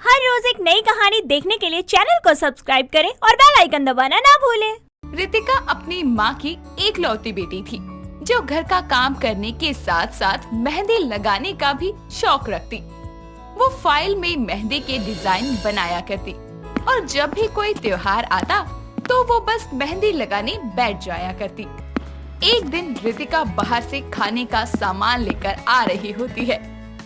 हर रोज एक नई कहानी देखने के लिए चैनल को सब्सक्राइब करें और बेल आइकन दबाना ना भूलें। रितिका अपनी माँ की एकलौती बेटी थी जो घर का काम करने के साथ साथ मेहंदी लगाने का भी शौक रखती। वो फाइल में मेहंदी के डिजाइन बनाया करती और जब भी कोई त्योहार आता तो वो बस मेहंदी लगाने बैठ जाया करती। एक दिन रितिका बाहर से खाने का सामान लेकर आ रही होती है,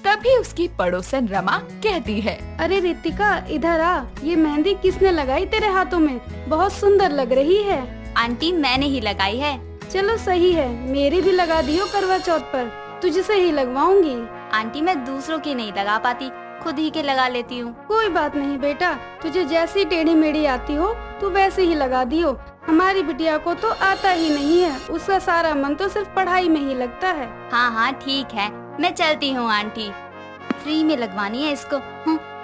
तभी उसकी पड़ोसन रमा कहती है, अरे रितिका इधर आ, ये मेहंदी किसने लगाई तेरे हाथों में? बहुत सुंदर लग रही है। आंटी मैंने ही लगाई है। चलो सही है, मेरी भी लगा दियो करवा चौथ पर, तुझसे ही लगवाऊंगी। आंटी मैं दूसरों की नहीं लगा पाती, खुद ही के लगा लेती हूँ। कोई बात नहीं बेटा, तुझे जैसी टेढ़ी मेढ़ी आती हो तू वैसे ही लगा दियो। हमारी बिटिया को तो आता ही नहीं है, उसका सारा मन तो सिर्फ पढ़ाई में ही लगता है। हाँ हाँ ठीक है, मैं चलती हूँ आंटी। फ्री में लगवानी है इसको,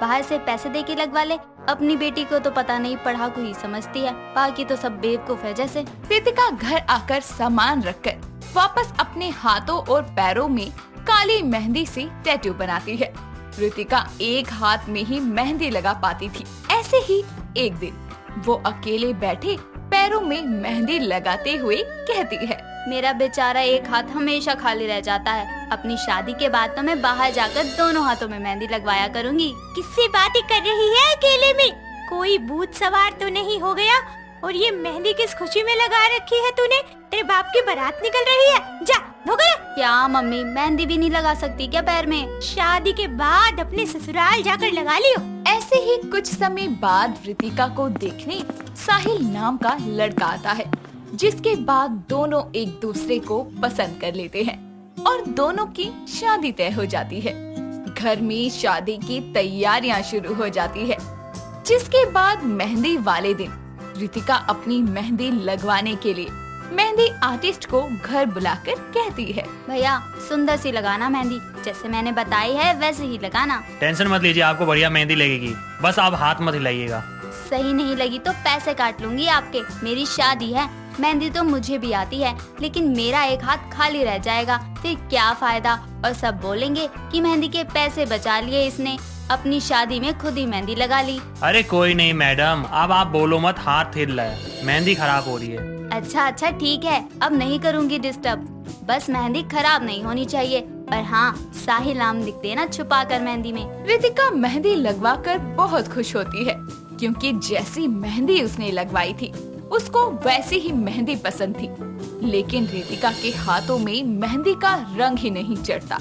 बाहर से पैसे दे के लगवा ले। अपनी बेटी को तो पता नहीं, पढ़ाकू ही समझती है, बाकी तो सब बेवकूफ है जैसे। रितिका घर आकर सामान रखकर वापस अपने हाथों और पैरों में काली मेहंदी से टैटू बनाती है। रितिका एक हाथ में ही मेहंदी लगा पाती थी। ऐसे ही एक दिन वो अकेले बैठे पैरों में मेहंदी लगाते हुए कहती है, मेरा बेचारा एक हाथ हमेशा खाली रह जाता है। अपनी शादी के बाद तो मैं बाहर जाकर दोनों हाथों में मेहंदी लगवाया करूंगी। किससे बातें कर रही है अकेले में? कोई भूत सवार तो नहीं हो गया? और ये मेहंदी किस खुशी में लगा रखी है तूने? तेरे बाप की बारात निकल रही है, जा धोकर आ। क्या मम्मी, मेहंदी भी नहीं लगा सकती क्या पैर में? शादी के बाद अपने ससुराल जाकर लगा लियो। ऐसे ही कुछ समय बाद रितिका को देखने साहिल नाम का लड़का आता है, जिसके बाद दोनों एक दूसरे को पसंद कर लेते हैं और दोनों की शादी तय हो जाती है। घर में शादी की तैयारियां शुरू हो जाती है, जिसके बाद मेहंदी वाले दिन रितिका अपनी मेहंदी लगवाने के लिए मेहंदी आर्टिस्ट को घर बुलाकर कहती है, भैया सुंदर सी लगाना मेहंदी, जैसे मैंने बताई है वैसे ही लगाना। टेंशन मत लीजिए, आपको बढ़िया मेहंदी लगेगी, बस आप हाथ मत हिलाइएगा। सही नहीं लगी तो पैसे काट लूंगी आपके। मेरी शादी है, मेहंदी तो मुझे भी आती है, लेकिन मेरा एक हाथ खाली रह जाएगा, फिर क्या फायदा? और सब बोलेंगे कि मेहंदी के पैसे बचा लिए इसने, अपनी शादी में खुद ही मेहंदी लगा ली। अरे कोई नहीं मैडम, अब आप बोलो मत, हाथ हिल रहा है, मेहंदी खराब हो रही है। अच्छा ठीक है, अब नहीं करूँगी डिस्टर्ब, बस मेहंदी खराब नहीं होनी चाहिए। और हाँ, साहिल नाम लिख देना छुपा कर मेहंदी में। रितिका मेहंदी लगवाकर बहुत खुश होती है, क्योंकि जैसी मेहंदी उसने लगवाई थी उसको वैसी ही मेहंदी पसंद थी। लेकिन रितिका के हाथों में मेहंदी का रंग ही नहीं चढ़ता।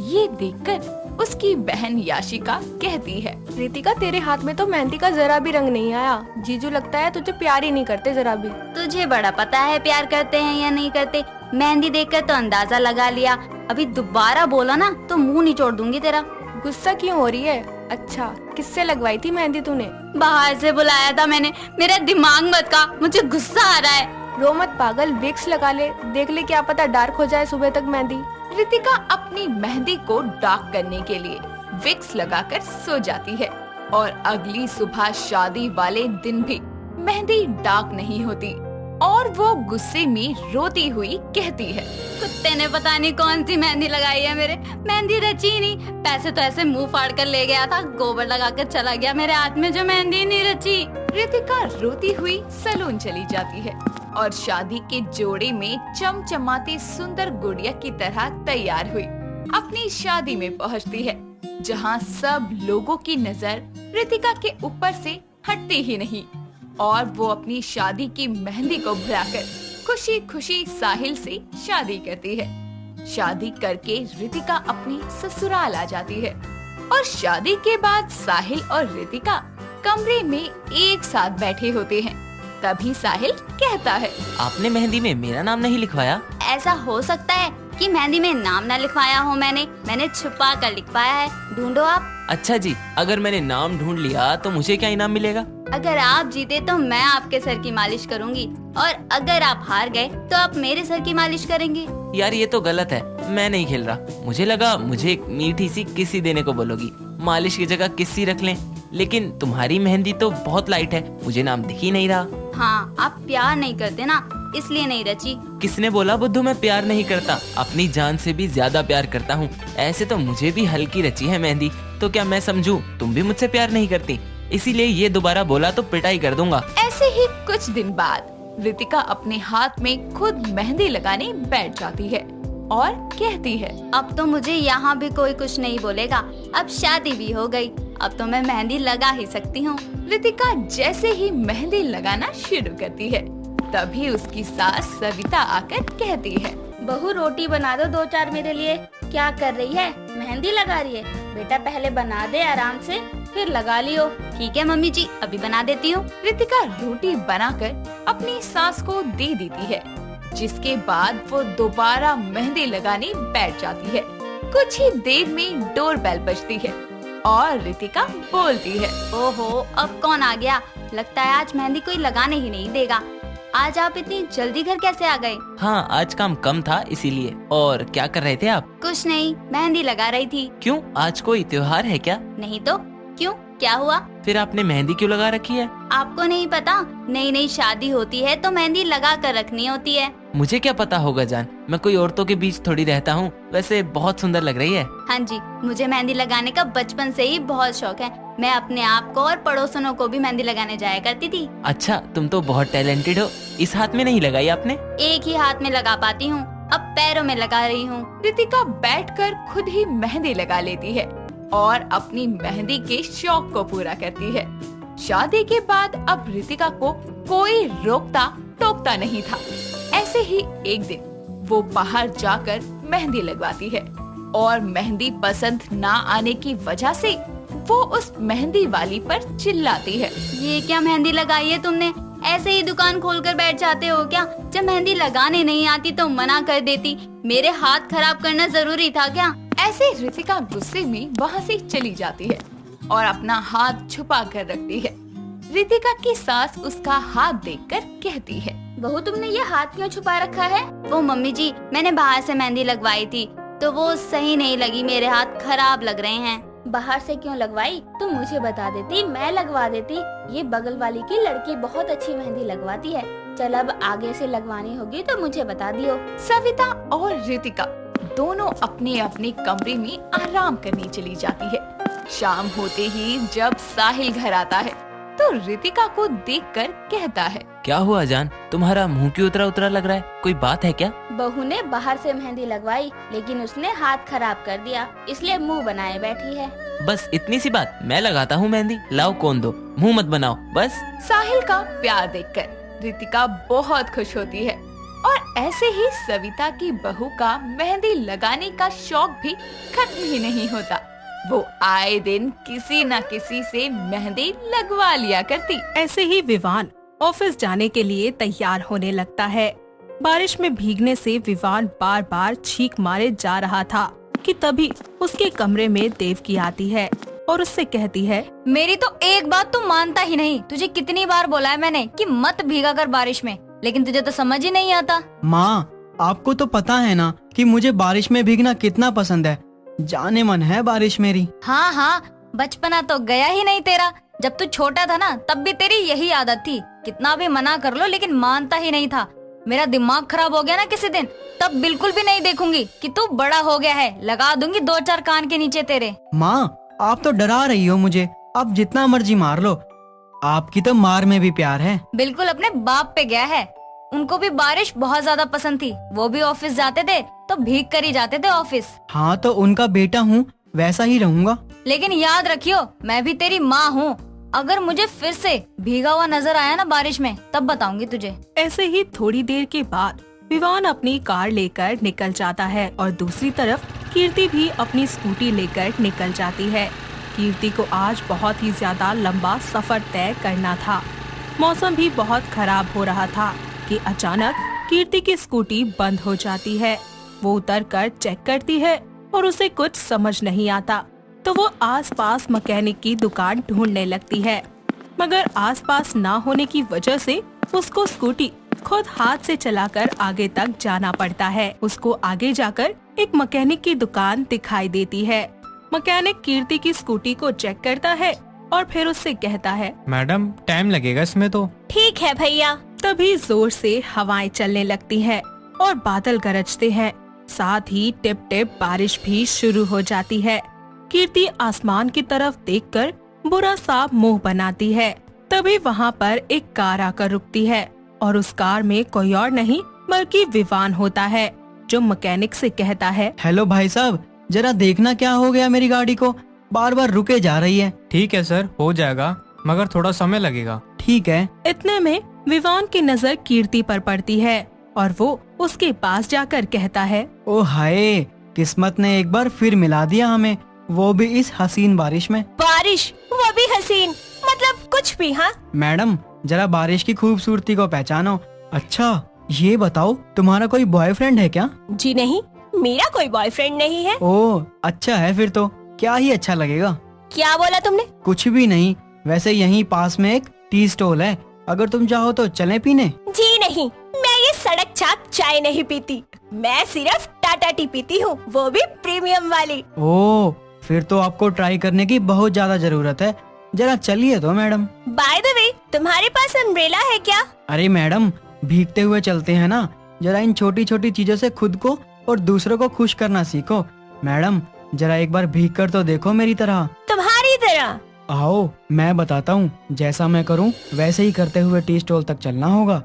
ये देखकर उसकी बहन याशिका कहती है, रितिका तेरे हाथ में तो मेहंदी का जरा भी रंग नहीं आया। जीजू लगता है तुझे प्यार ही नहीं करते जरा भी। तुझे बड़ा पता है प्यार करते हैं या नहीं करते, मेहंदी देखकर तो अंदाजा लगा लिया। अभी दोबारा बोला ना तो मुंह निचोड़ दूंगी तेरा। गुस्सा क्यों हो रही है? अच्छा, किससे लगवाई थी मेहंदी तूने? बाहर से बुलाया था मैंने। मेरा दिमाग मत खा, मुझे गुस्सा आ रहा है। रो मत पागल, विक्स लगा ले, देख ले क्या पता डार्क हो जाए सुबह तक मेहंदी। रितिका अपनी मेहंदी को डार्क करने के लिए विक्स लगाकर सो जाती है और अगली सुबह शादी वाले दिन भी मेहंदी डार्क नहीं होती और वो गुस्से में रोती हुई कहती है, कुत्ते ने पता नहीं कौन सी मेहंदी लगाई है मेरे, मेहंदी रची नहीं। पैसे तो ऐसे मुंह फाड़ कर ले गया था, गोबर लगाकर चला गया मेरे हाथ में जो मेहंदी नहीं रची। रितिका रोती हुई सैलून चली जाती है और शादी के जोड़े में चमचमाती सुंदर गुड़िया की तरह तैयार हुई अपनी शादी में पहुंचती है, जहां सब लोगों की नजर रितिका के ऊपर से हटती ही नहीं और वो अपनी शादी की मेहंदी को भुलाकर खुशी खुशी साहिल से शादी करती है। शादी करके रितिका अपनी ससुराल आ जाती है और शादी के बाद साहिल और रितिका कमरे में एक साथ बैठे होते हैं। तभी साहिल कहता है, आपने मेहंदी में मेरा नाम नहीं लिखवाया? ऐसा हो सकता है कि मेहंदी में नाम ना लिखवाया हो, मैंने छुपा कर लिखवाया है, ढूंढो आप। अच्छा जी, अगर मैंने नाम ढूंढ लिया तो मुझे क्या इनाम मिलेगा? अगर आप जीते तो मैं आपके सर की मालिश करूंगी, और अगर आप हार गए तो आप मेरे सर की मालिश करेंगे। यार ये तो गलत है, मैं नहीं खेल रहा। मुझे लगा मुझे एक मीठी सी किस्सी देने को बोलोगी, मालिश की जगह किस्सी रख लें, लेकिन तुम्हारी मेहंदी तो बहुत लाइट है, मुझे नाम दिख ही नहीं रहा। हाँ, आप प्यार नहीं करते ना, इसलिए नहीं रची। किसने बोला बुद्धू मैं प्यार नहीं करता? अपनी जान से भी ज्यादा प्यार करता हूँ। ऐसे तो मुझे भी हल्की रची है मेहंदी, तो क्या मैं समझूं तुम भी मुझसे प्यार नहीं करती? इसीलिए ये दोबारा बोला तो पिटाई कर दूंगा। ऐसे ही कुछ दिन बाद रितिका अपने हाथ में खुद मेहंदी लगाने बैठ जाती है और कहती है, अब तो मुझे यहाँ भी कोई कुछ नहीं बोलेगा। अब शादी भी हो गई, अब तो मैं मेहंदी लगा ही सकती हूँ। रितिका जैसे ही मेहंदी लगाना शुरू करती है तभी उसकी सास सविता आकर कहती है, बहू रोटी बना दो 2-4 मेरे लिए। क्या कर रही है? मेहंदी लगा रही है? बेटा पहले बना दे आराम से, फिर लगा लियो। ठीक है मम्मी जी, अभी बना देती हूँ। रितिका रोटी बनाकर अपनी सास को दे देती है, जिसके बाद वो दोबारा मेहंदी लगाने बैठ जाती है। कुछ ही देर में डोरबेल बजती है और रितिका बोलती है, ओहो, अब कौन आ गया? लगता है आज मेहंदी कोई लगाने ही नहीं देगा। आज आप इतनी जल्दी घर कैसे आ गए? हाँ, आज काम कम था इसीलिए। और क्या कर रहे थे आप? कुछ नहीं, मेहंदी लगा रही थी। क्यों, आज कोई त्योहार है क्या? नहीं तो क्यों, क्या हुआ? फिर आपने मेहंदी क्यों लगा रखी है? आपको नहीं पता, नई नई शादी होती है तो मेहंदी लगा कर रखनी होती है। मुझे क्या पता होगा जान, मैं कोई औरतों के बीच थोड़ी रहता हूँ। वैसे बहुत सुंदर लग रही है। हाँ जी, मुझे मेहंदी लगाने का बचपन से ही बहुत शौक है। मैं अपने आप को और पड़ोसनों को भी मेहंदी लगाने जाया करती थी। अच्छा, तुम तो बहुत टैलेंटेड हो। इस हाथ में नहीं लगाई आपने? एक ही हाथ में लगा पाती हूँ, अब पैरों में लगा रही हूँ। रितिका बैठकर खुद ही मेहंदी लगा लेती है और अपनी मेहंदी के शौक को पूरा करती है। शादी के बाद अब रितिका को कोई रोकता टोकता नहीं था। ऐसे ही एक दिन वो बाहर जाकर मेहंदी लगवाती है और मेहंदी पसंद ना आने की वजह से वो उस मेहंदी वाली पर चिल्लाती है, ये क्या मेहंदी लगाई है तुमने? ऐसे ही दुकान खोलकर बैठ जाते हो क्या? जब मेहंदी लगाने नहीं आती तो मना कर देती। मेरे हाथ खराब करना जरूरी था क्या? ऐसे रितिका गुस्से में वहाँ से चली जाती है और अपना हाथ छुपा कर रखती है। रितिका की सास उसका हाथ देखकर कहती है, बहू तुमने ये हाथ क्यों छुपा रखा है? वो मम्मी जी, मैंने बाहर से मेहंदी लगवाई थी तो वो सही नहीं लगी, मेरे हाथ खराब लग रहे हैं। बाहर से क्यों लगवाई? तुम मुझे बता देती, मैं लगवा देती। ये बगल वाली की लड़की बहुत अच्छी मेहंदी लगवाती है। चल अब आगे से लगवानी होगी तो मुझे बता दियो। सविता और रितिका दोनों अपने अपने कमरे में आराम करने चली जाती है। शाम होते ही जब साहिल घर आता है तो रितिका को देखकर कहता है, क्या हुआ जान, तुम्हारा मुंह क्यों उतरा उतरा लग रहा है? कोई बात है क्या? बहू ने बाहर से मेहंदी लगवाई लेकिन उसने हाथ खराब कर दिया, इसलिए मुंह बनाए बैठी है। बस इतनी सी बात? मैं लगाता हूँ मेहंदी, लाओ कौन दो, मुंह मत बनाओ बस। साहिल का प्यार देखकर रितिका बहुत खुश होती है और ऐसे ही सविता की बहू का मेहंदी लगाने का शौक भी खत्म ही नहीं होता। वो आए दिन किसी न किसी से मेहंदी लगवा लिया करती। ऐसे ही विवान ऑफिस जाने के लिए तैयार होने लगता है। बारिश में भीगने से विवान बार बार छींक मारे जा रहा था कि तभी उसके कमरे में देवकी आती है और उससे कहती है, मेरी तो एक बात तू मानता ही नहीं। तुझे कितनी बार बोला है मैंने कि मत भीगा कर बारिश में, लेकिन तुझे तो समझ ही नहीं आता। माँ, आपको तो पता है ना कि मुझे बारिश में भीगना कितना पसंद है। जाने मन है बारिश मेरी। हाँ हाँ, बचपना तो गया ही नहीं तेरा। जब तू छोटा था ना तब भी तेरी यही आदत थी, कितना भी मना कर लो लेकिन मानता ही नहीं था। मेरा दिमाग खराब हो गया ना किसी दिन, तब बिल्कुल भी नहीं देखूंगी कि तू बड़ा हो गया है। लगा दूंगी 2-4 कान के नीचे तेरे। माँ, आप तो डरा रही हो मुझे। आप जितना मर्जी मार लो, आपकी तो मार में भी प्यार है। बिल्कुल अपने बाप पे गया है। उनको भी बारिश बहुत ज्यादा पसंद थी, वो भी ऑफिस जाते थे तो भीग कर ही जाते थे ऑफिस। हाँ, तो उनका बेटा हूँ, वैसा ही रहूँगा। लेकिन याद रखियो, मैं भी तेरी माँ हूँ। अगर मुझे फिर से भीगा हुआ नजर आया ना बारिश में, तब बताऊंगी तुझे। ऐसे ही थोड़ी देर के बाद विवान अपनी कार लेकर निकल जाता है और दूसरी तरफ कीर्ति भी अपनी स्कूटी लेकर निकल जाती है। कीर्ति को आज बहुत ही ज्यादा लंबा सफर तय करना था। मौसम भी बहुत खराब हो रहा था कि अचानक कीर्ति की स्कूटी बंद हो जाती है। वो उतरकर चेक करती है और उसे कुछ समझ नहीं आता, तो वो आसपास मैकेनिक की दुकान ढूंढने लगती है, मगर आसपास ना होने की वजह से उसको स्कूटी खुद हाथ से चलाकर आगे तक जाना पड़ता है। उसको आगे जाकर एक मैकेनिक की दुकान दिखाई देती है। मैकेनिक कीर्ति की स्कूटी को चेक करता है और फिर उससे कहता है, मैडम टाइम लगेगा इसमें तो। ठीक है भैया। तभी जोर से हवाएं चलने लगती हैं और बादल गरजते हैं। साथ ही टिप टिप बारिश भी शुरू हो जाती है। कीर्ति आसमान की तरफ देखकर बुरा सा मुंह बनाती है। तभी वहाँ पर एक कार आकर रुकती है और उस कार में कोई और नहीं बल्कि विवान होता है, जो मैकेनिक से कहता है, हेलो भाई साहब, जरा देखना क्या हो गया मेरी गाड़ी को, बार बार रुके जा रही है। ठीक है सर, हो जाएगा, मगर थोड़ा समय लगेगा। ठीक है। इतने में विवान की नजर कीर्ति पर पड़ती है और वो उसके पास जाकर कहता है, ओ हाय, किस्मत ने एक बार फिर मिला दिया हमें, वो भी इस हसीन बारिश में। बारिश, वो भी हसीन, मतलब कुछ भी। हाँ मैडम, जरा बारिश की खूबसूरती को पहचानो। अच्छा, ये बताओ, तुम्हारा कोई बॉयफ्रेंड है क्या? जी नहीं, मेरा कोई बॉयफ्रेंड नहीं है। ओह अच्छा है, फिर तो क्या ही अच्छा लगेगा। क्या बोला तुमने? कुछ भी नहीं, वैसे यहीं पास में एक टी स्टॉल है, अगर तुम चाहो तो चलें पीने। जी नहीं, मैं ये सड़क चाप चाय नहीं पीती, मैं सिर्फ टाटा टी पीती हूँ, वो भी प्रीमियम वाली। ओह, फिर तो आपको ट्राई करने की बहुत ज्यादा जरूरत है, जरा चलिए तो मैडम। बाय द वे, तुम्हारे पास अम्ब्रेला है क्या? अरे मैडम, भीगते हुए चलते हैं ना, जरा इन छोटी छोटी चीजों से खुद को और दूसरों को खुश करना सीखो। मैडम, जरा एक बार भीग कर तो देखो मेरी तरह। तुम्हारी तरह? आओ, मैं बताता हूँ, जैसा मैं करूँ वैसे ही करते हुए टी स्टॉल तक चलना होगा।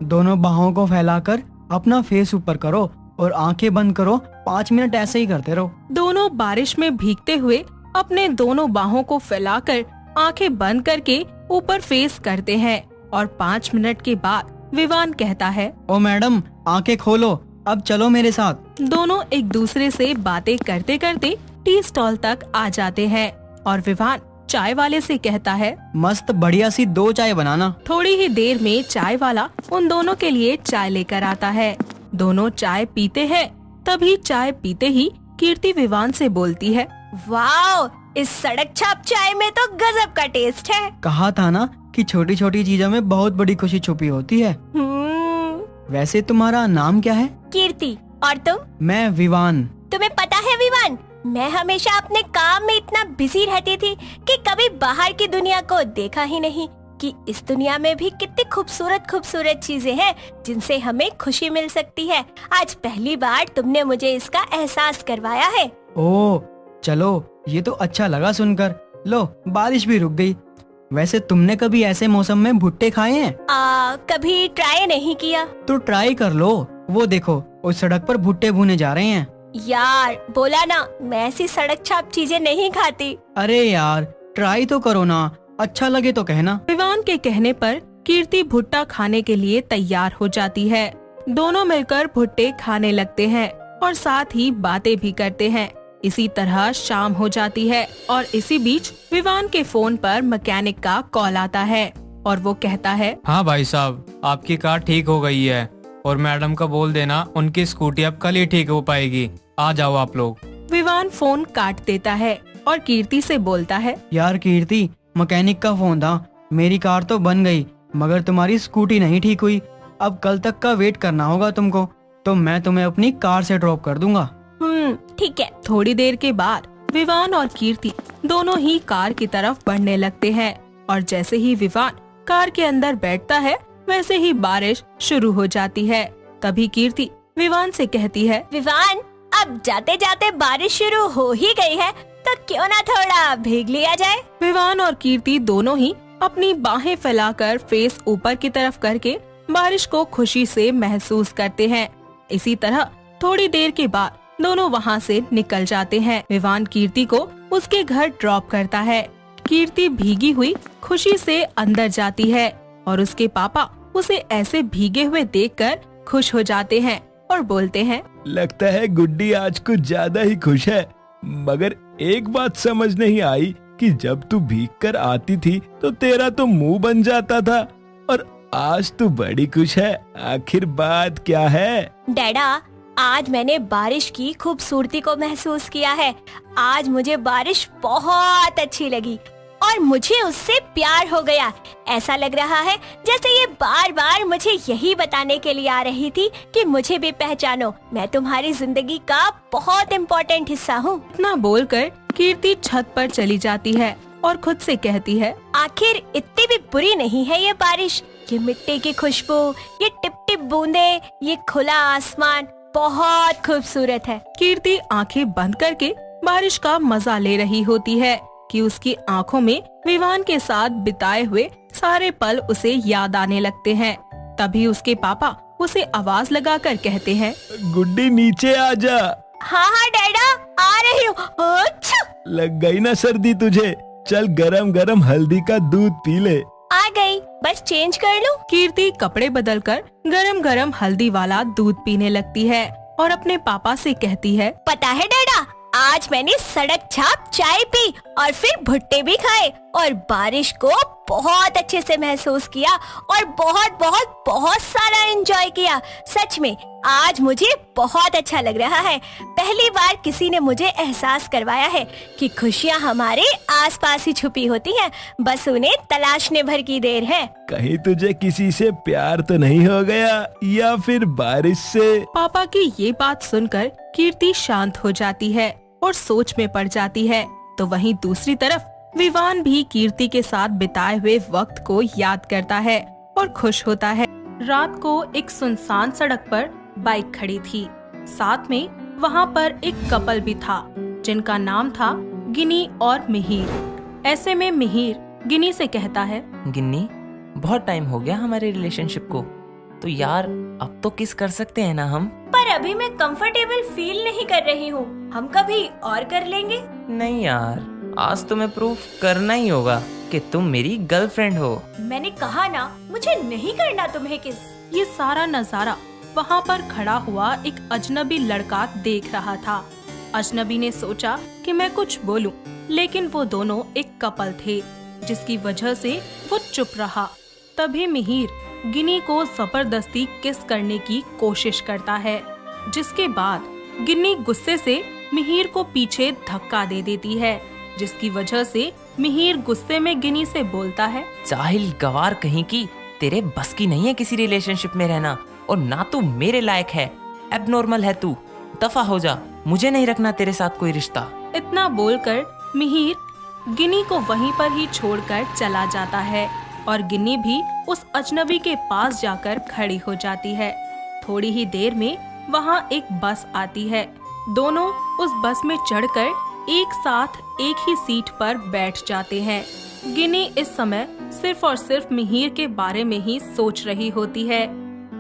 दोनों बाहों को फैलाकर अपना फेस ऊपर करो और आंखें बंद करो, 5 मिनट ऐसे ही करते रहो। दोनों बारिश में भीगते हुए अपने दोनों बाहों को फैलाकर आंखें बंद करके ऊपर फेस करते हैं और 5 मिनट के बाद विवान कहता है, ओ मैडम, आंखें खोलो, अब चलो मेरे साथ। दोनों एक दूसरे से बातें करते करते टी स्टॉल तक आ जाते हैं और विवान चाय वाले से कहता है, मस्त बढ़िया सी 2 चाय बनाना। थोड़ी ही देर में चाय वाला उन दोनों के लिए चाय लेकर आता है। दोनों चाय पीते हैं। तभी चाय पीते ही कीर्ति विवान से बोलती है, वाओ, इस सड़क छाप चाय में तो गजब का टेस्ट है। कहा था ना कि छोटी छोटी चीजों में बहुत बड़ी खुशी छुपी होती है। वैसे तुम्हारा नाम क्या है? कीर्ति। और तुम? मैं विवान। तुम्हें पता है विवान, मैं हमेशा अपने काम में इतना बिजी रहती थी कि कभी बाहर की दुनिया को देखा ही नहीं कि इस दुनिया में भी कितनी खूबसूरत खूबसूरत चीजें हैं जिनसे हमें खुशी मिल सकती है। आज पहली बार तुमने मुझे इसका एहसास करवाया है। ओह चलो, ये तो अच्छा लगा सुनकर। लो, बारिश भी रुक गई। वैसे तुमने कभी ऐसे मौसम में भुट्टे खाए हैं? कभी ट्राई नहीं किया। तो ट्राई कर लो, वो देखो उस सड़क पर भुट्टे भुने जा रहे हैं। यार बोला ना, मैं ऐसी सड़क छाप चीजें नहीं खाती। अरे यार, ट्राई तो करो ना, अच्छा लगे तो कहना। विवान के कहने पर कीर्ति भुट्टा खाने के लिए तैयार हो जाती है। दोनों मिलकर भुट्टे खाने लगते हैं और साथ ही बातें भी करते हैं। इसी तरह शाम हो जाती है और इसी बीच विवान के फोन पर मैकेनिक का कॉल आता है और वो कहता है, हाँ भाई साहब, आपकी कार ठीक हो गई है और मैडम का बोल देना उनकी स्कूटी अब कल ही ठीक हो पाएगी, आ जाओ आप लोग। विवान फोन काट देता है और कीर्ति से बोलता है, यार कीर्ति, मैकेनिक का फोन था, मेरी कार तो बन गई मगर तुम्हारी स्कूटी नहीं ठीक हुई। अब कल तक का वेट करना होगा तुमको, तो मैं तुम्हें अपनी कार से ड्रॉप कर दूंगा। ठीक है। थोड़ी देर के बाद विवान और कीर्ति दोनों ही कार की तरफ बढ़ने लगते हैं और जैसे ही विवान कार के अंदर बैठता है वैसे ही बारिश शुरू हो जाती है। तभी कीर्ति विवान से कहती है, विवान, अब जाते जाते बारिश शुरू हो ही गई है तो क्यों ना थोड़ा भीग लिया जाए। विवान और कीर्ति दोनों ही अपनी बाहें फैलाकर फेस ऊपर की तरफ करके बारिश को खुशी से महसूस करते हैं। इसी तरह थोड़ी देर के बाद दोनों वहाँ से निकल जाते हैं। विवान कीर्ति को उसके घर ड्रॉप करता है। कीर्ति भीगी हुई खुशी से अंदर जाती है और उसके पापा उसे ऐसे भीगे हुए देखकर खुश हो जाते हैं और बोलते हैं, लगता है गुड्डी आज कुछ ज्यादा ही खुश है, मगर एक बात समझ नहीं आई कि जब तू भीग कर आती थी तो तेरा तो मुंह बन जाता था और आज तू बड़ी खुश है, आखिर बात क्या है? डैडा, आज मैंने बारिश की खूबसूरती को महसूस किया है। आज मुझे बारिश बहुत अच्छी लगी और मुझे उससे प्यार हो गया। ऐसा लग रहा है जैसे ये बार बार मुझे यही बताने के लिए आ रही थी कि मुझे भी पहचानो, मैं तुम्हारी जिंदगी का बहुत इम्पोर्टेंट हिस्सा हूँ। इतना बोलकर कीर्ति छत पर चली जाती है और खुद से कहती है, आखिर इतनी भी बुरी नहीं है ये बारिश। ये मिट्टी की खुशबू, ये टिप टिप बूंदे, ये खुला आसमान बहुत खूबसूरत है। कीर्ति आंखें बंद करके बारिश का मजा ले रही होती है कि उसकी आंखों में विवान के साथ बिताए हुए सारे पल उसे याद आने लगते हैं। तभी उसके पापा उसे आवाज लगाकर कहते हैं, गुड्डी नीचे आ जा। हाँ हाँ डैडा, आ रही हूँ। अच्छा, लग गई ना सर्दी तुझे, चल गरम गरम हल्दी का दूध पी ले। आ गई, बस चेंज कर लूँ। कीर्ति कपड़े बदलकर गरम गरम हल्दी वाला दूध पीने लगती है और अपने पापा से कहती है, पता है डैडा, आज मैंने सड़क छाप चाय पी और फिर भुट्टे भी खाए और बारिश को बहुत अच्छे से महसूस किया और बहुत बहुत बहुत सारा एंजॉय किया। सच में आज मुझे बहुत अच्छा लग रहा है। पहली बार किसी ने मुझे एहसास करवाया है कि खुशियाँ हमारे आसपास ही छुपी होती हैं, बस उन्हें तलाशने भर की देर है। कहीं तुझे किसी से प्यार तो नहीं हो गया या फिर बारिश से? पापा की ये बात सुनकर कीर्ति शांत हो जाती है और सोच में पड़ जाती है। तो वहीं दूसरी तरफ विवान भी कीर्ति के साथ बिताए हुए वक्त को याद करता है और खुश होता है। रात को एक सुनसान सड़क पर बाइक खड़ी थी। साथ में वहाँ पर एक कपल भी था जिनका नाम था गिनी और मिहिर। ऐसे में मिहिर गिनी से कहता है, गिन्नी, बहुत टाइम हो गया हमारे रिलेशनशिप को, तो यार अब तो किस कर सकते हैं ना हम। पर अभी मैं कंफर्टेबल फील नहीं कर रही हूँ, हम कभी और कर लेंगे। नहीं यार, आज तुम्हें प्रूफ करना ही होगा कि तुम मेरी गर्लफ्रेंड हो। मैंने कहा ना, मुझे नहीं करना तुम्हें किस। ये सारा नजारा वहाँ पर खड़ा हुआ एक अजनबी लड़का देख रहा था। अजनबी ने सोचा कि मैं कुछ बोलूं, लेकिन वो दोनों एक कपल थे जिसकी वजह से वो चुप रहा। तभी मिहिर गिनी को जबरदस्ती किस करने की कोशिश करता है, जिसके बाद गिनी गुस्से से मिहिर को पीछे धक्का दे देती है, जिसकी वजह से मिहिर गुस्से में गिनी से बोलता है, जाहिल गवार कहीं की, तेरे बस की नहीं है किसी रिलेशनशिप में रहना और ना तू मेरे लायक है। एबनॉर्मल है तू, दफा हो जा, मुझे नहीं रखना तेरे साथ कोई रिश्ता। इतना बोलकर मिहिर गिनी को वहीं पर ही छोड़कर चला जाता है और गिनी भी उस अजनबी के पास जाकर खड़ी हो जाती है। थोड़ी ही देर में वहाँ एक बस आती है। दोनों उस बस में चढ़कर एक साथ एक ही सीट पर बैठ जाते हैं। गिनी इस समय सिर्फ और सिर्फ मिहिर के बारे में ही सोच रही होती है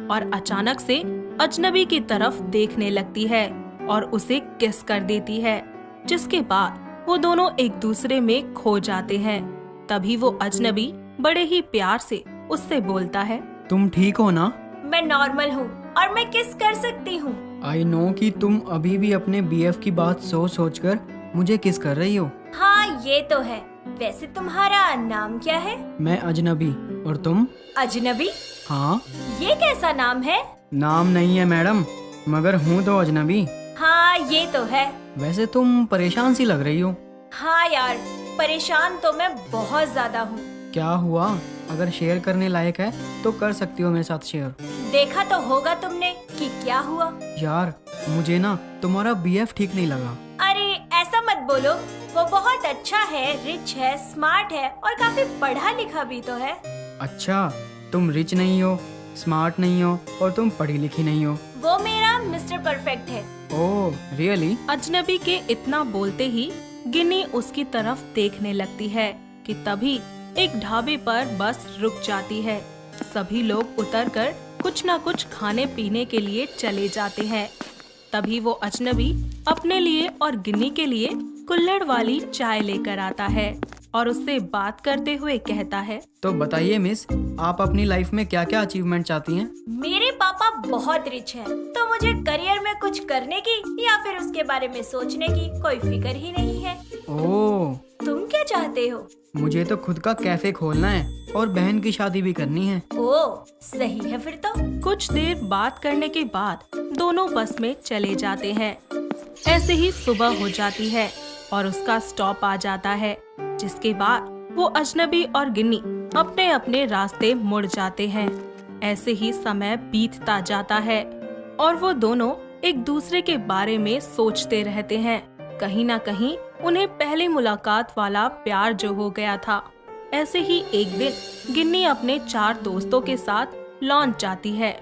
और अचानक से अजनबी की तरफ देखने लगती है और उसे किस कर देती है, जिसके बाद वो दोनों एक दूसरे में खो जाते हैं। तभी वो अजनबी बड़े ही प्यार से उससे बोलता है, तुम ठीक हो ना? मैं नॉर्मल हूँ और मैं किस कर सकती हूँ। आई नो कि तुम अभी भी अपने BF की बात सोच कर मुझे किस कर रही हो। हाँ ये तो है। वैसे तुम्हारा नाम क्या है? मैं अजनबी, और तुम? अजनबी? हाँ। ये कैसा नाम है? नाम नहीं है मैडम, मगर हूँ तो अजनबी। हाँ ये तो है। वैसे तुम परेशान सी लग रही हो। हाँ यार, परेशान तो मैं बहुत ज्यादा हूँ। क्या हुआ? अगर शेयर करने लायक है तो कर सकती हो मेरे साथ शेयर। देखा तो होगा तुमने कि क्या हुआ। यार मुझे ना तुम्हारा BF ठीक नहीं लगा। अरे ऐसा मत बोलो, वो बहुत अच्छा है, रिच है, स्मार्ट है और काफी पढ़ा लिखा भी तो है। अच्छा, तुम रिच नहीं हो, स्मार्ट नहीं हो और तुम पढ़ी लिखी नहीं हो। वो मेरा मिस्टर परफेक्ट है। Oh really? अजनबी के इतना बोलते ही गिनी उसकी तरफ देखने लगती है कि तभी एक ढाबे पर बस रुक जाती है। सभी लोग उतरकर कुछ न कुछ खाने पीने के लिए चले जाते हैं। तभी वो अजनबी अपने लिए और गिन्नी के लिए कुल्हड़ वाली चाय लेकर आता है और उससे बात करते हुए कहता है, तो बताइए मिस, आप अपनी लाइफ में क्या क्या अचीवमेंट चाहती हैं? मेरे पापा बहुत रिच हैं, तो मुझे करियर में कुछ करने की या फिर उसके बारे में सोचने की कोई फिक्र ही नहीं है। ओह, तुम क्या चाहते हो? मुझे तो खुद का कैफे खोलना है और बहन की शादी भी करनी है। ओह सही है फिर तो। कुछ देर बात करने के बाद दोनों बस में चले जाते हैं। ऐसे ही सुबह हो जाती है और उसका स्टॉप आ जाता है, जिसके बाद वो अजनबी और गिन्नी अपने अपने रास्ते मुड़ जाते हैं। ऐसे ही समय बीतता जाता है और वो दोनों एक दूसरे के बारे में सोचते रहते हैं। कहीं ना कहीं उन्हें पहली मुलाकात वाला प्यार जो हो गया था। ऐसे ही एक दिन गिन्नी अपने 4 दोस्तों के साथ लॉन्च जाती है।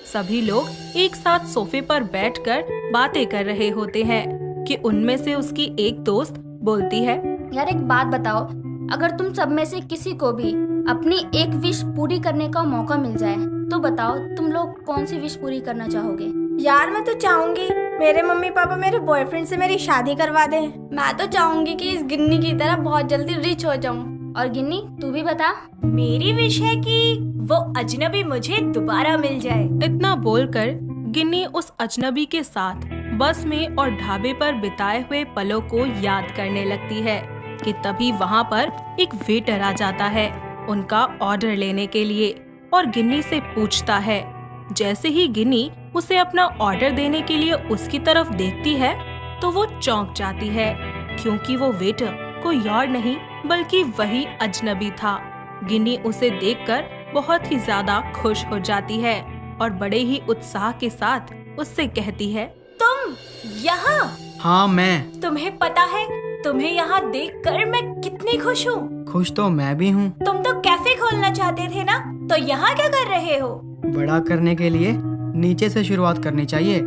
सभी लोग एक साथ सोफे पर बैठकर बातें कर रहे होते हैं कि उनमें से उसकी एक दोस्त बोलती है, यार एक बात बताओ, अगर तुम सब में से किसी को भी अपनी एक विश पूरी करने का मौका मिल जाए तो बताओ तुम लोग कौन सी विश पूरी करना चाहोगे? यार मैं तो चाहूंगी मेरे मम्मी पापा मेरे बॉयफ्रेंड से मेरी शादी करवा दें। मैं तो चाहूंगी कि इस गिन्नी की तरह बहुत जल्दी रिच हो जाऊं। और गिन्नी तू भी बता। मेरी विश है कि वो अजनबी मुझे दोबारा मिल जाए। इतना बोलकर गिन्नी उस अजनबी के साथ बस में और ढाबे पर बिताए हुए पलों को याद करने लगती है कि तभी वहाँ पर एक वेटर आ जाता है उनका ऑर्डर लेने के लिए और गिन्नी से पूछता है। जैसे ही गिन्नी उसे अपना ऑर्डर देने के लिए उसकी तरफ देखती है तो वो चौंक जाती है क्योंकि वो वेटर कोई और नहीं बल्कि वही अजनबी था। गिन्नी उसे देखकर बहुत ही ज्यादा खुश हो जाती है और बड़े ही उत्साह के साथ उससे कहती है, तुम यहाँ? हाँ मैं। तुम्हें पता है तुम्हें यहाँ देखकर मैं कितनी खुश हूँ। खुश तो मैं भी हूँ। तुम तो कैफे खोलना चाहते थे ना, तो यहाँ क्या कर रहे हो? बड़ा करने के लिए नीचे से शुरुआत करनी चाहिए।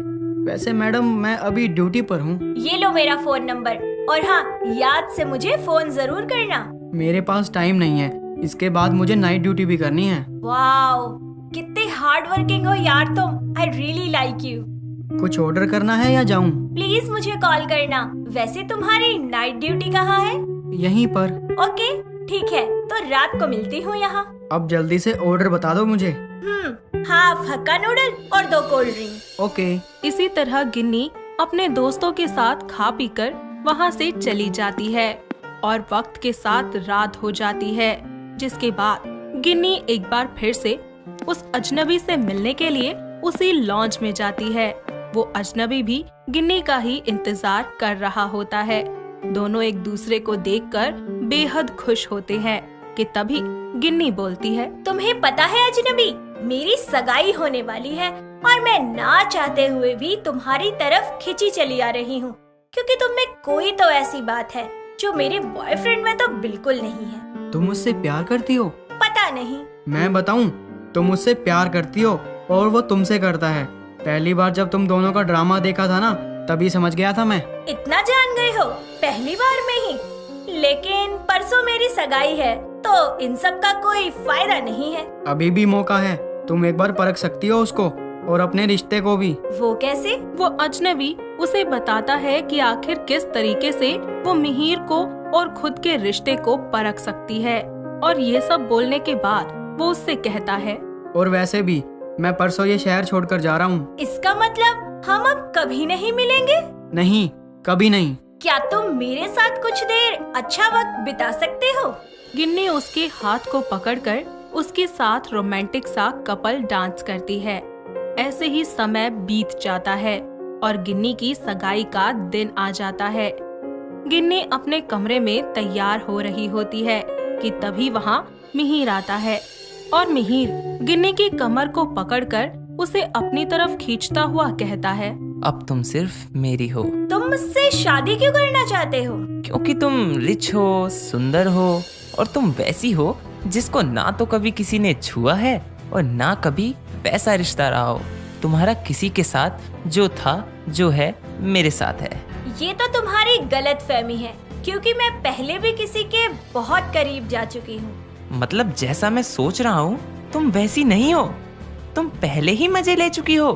वैसे मैडम मैं अभी ड्यूटी पर हूँ। ये लो मेरा फोन नंबर और हाँ याद से मुझे फोन जरूर करना। मेरे पास टाइम नहीं है, इसके बाद मुझे नाइट ड्यूटी भी करनी है। वाओ, कितने हार्ड वर्किंग हो यार तुम। I really like you. कुछ ऑर्डर करना है या जाऊँ? प्लीज मुझे कॉल करना। वैसे तुम्हारी नाइट ड्यूटी कहाँ है? यहीं पर। ओके ठीक है, तो रात को मिलती हूँ यहाँ। अब जल्दी से ऑर्डर बता दो मुझे। हाफ हक्का नूडल और 2 कोल्ड ड्रिंक। ओके। इसी तरह गिन्नी अपने दोस्तों के साथ खा पीकर वहाँ से चली जाती है और वक्त के साथ रात हो जाती है, जिसके बाद गिन्नी एक बार फिर से उस अजनबी से मिलने के लिए उसी लॉन्च में जाती है। वो अजनबी भी गिन्नी का ही इंतजार कर रहा होता है। दोनों एक दूसरे को देखकर बेहद खुश होते हैं कि तभी गिन्नी बोलती है, तुम्हें पता है अजनबी, मेरी सगाई होने वाली है और मैं ना चाहते हुए भी तुम्हारी तरफ खिंची चली आ रही हूँ क्योंकि तुम में कोई तो ऐसी बात है जो मेरे बॉयफ्रेंड में तो बिल्कुल नहीं है। तुम मुझसे प्यार करती हो? पता नहीं। मैं बताऊं, तुम मुझसे प्यार करती हो और वो तुमसे करता है। पहली बार जब तुम दोनों का ड्रामा देखा था ना, तभी समझ गया था मैं। इतना जान गए हो पहली बार में ही? लेकिन परसों मेरी सगाई है तो इन सब का कोई फायदा नहीं है। अभी भी मौका है, तुम एक बार परख सकती हो उसको और अपने रिश्ते को भी। वो कैसे? वो अजनबी उसे बताता है कि आखिर किस तरीके से वो मिहिर को और खुद के रिश्ते को परख सकती है और ये सब बोलने के बाद वो उससे कहता है, और वैसे भी मैं परसों ये शहर छोड़कर जा रहा हूँ। इसका मतलब हम अब कभी नहीं मिलेंगे? नहीं, कभी नहीं। क्या तुम मेरे साथ कुछ देर अच्छा वक्त बिता सकते हो? गिन्नी उसके हाथ को पकड़कर उसके साथ रोमांटिक सा कपल डांस करती है। ऐसे ही समय बीत जाता है और गिन्नी की सगाई का दिन आ जाता है। गिन्नी अपने कमरे में तैयार हो रही होती है कि तभी वहाँ मिहिर आता है और मिहिर गिन्नी की कमर को पकड़कर उसे अपनी तरफ खींचता हुआ कहता है, अब तुम सिर्फ मेरी हो। तुम मुझसे शादी क्यों करना चाहते हो? क्योंकि तुम रिच हो, सुंदर हो और तुम वैसी हो जिसको ना तो कभी किसी ने छुआ है और ना कभी वैसा रिश्ता रहा हो। तुम्हारा किसी के साथ जो था, जो है, मेरे साथ है। ये तो तुम्हारी गलतफहमी है क्योंकि मैं पहले भी किसी के बहुत करीब जा चुकी हूँ। मतलब जैसा मैं सोच रहा हूँ तुम वैसी नहीं हो। तुम पहले ही मजे ले चुकी हो।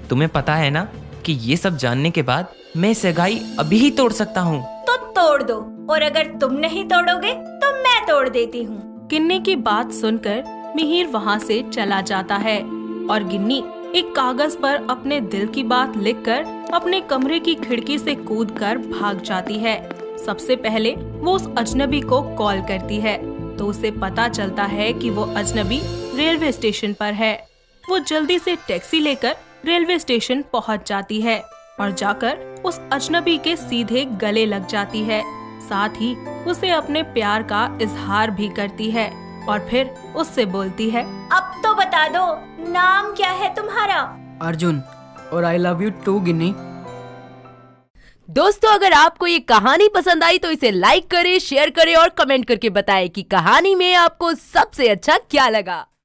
तुम्हें पता है ना कि ये सब जानने के बाद मैं सगाई अभी ही तोड़ सकता हूँ। तो तोड़ दो, और अगर तुम नहीं तोड़ोगे तो मैं तोड़ देती हूँ। गिन्नी की बात सुनकर मिहिर वहाँ से चला जाता है और गिन्नी एक कागज पर अपने दिल की बात लिखकर अपने कमरे की खिड़की से कूदकर भाग जाती है। सबसे पहले वो उस अजनबी को कॉल करती है तो उसे पता चलता है कि वो अजनबी रेलवे स्टेशन पर है। वो जल्दी से टैक्सी लेकर रेलवे स्टेशन पहुंच जाती है और जाकर उस अजनबी के सीधे गले लग जाती है। साथ ही उसे अपने प्यार का इजहार भी करती है और फिर उससे बोलती है, अब तो बता दो नाम क्या है तुम्हारा? अर्जुन, और आई लव यू टू गिन्नी। दोस्तों, अगर आपको ये कहानी पसंद आई तो इसे लाइक करें, शेयर करें और कमेंट करके बताएं कि कहानी में आपको सबसे अच्छा क्या लगा।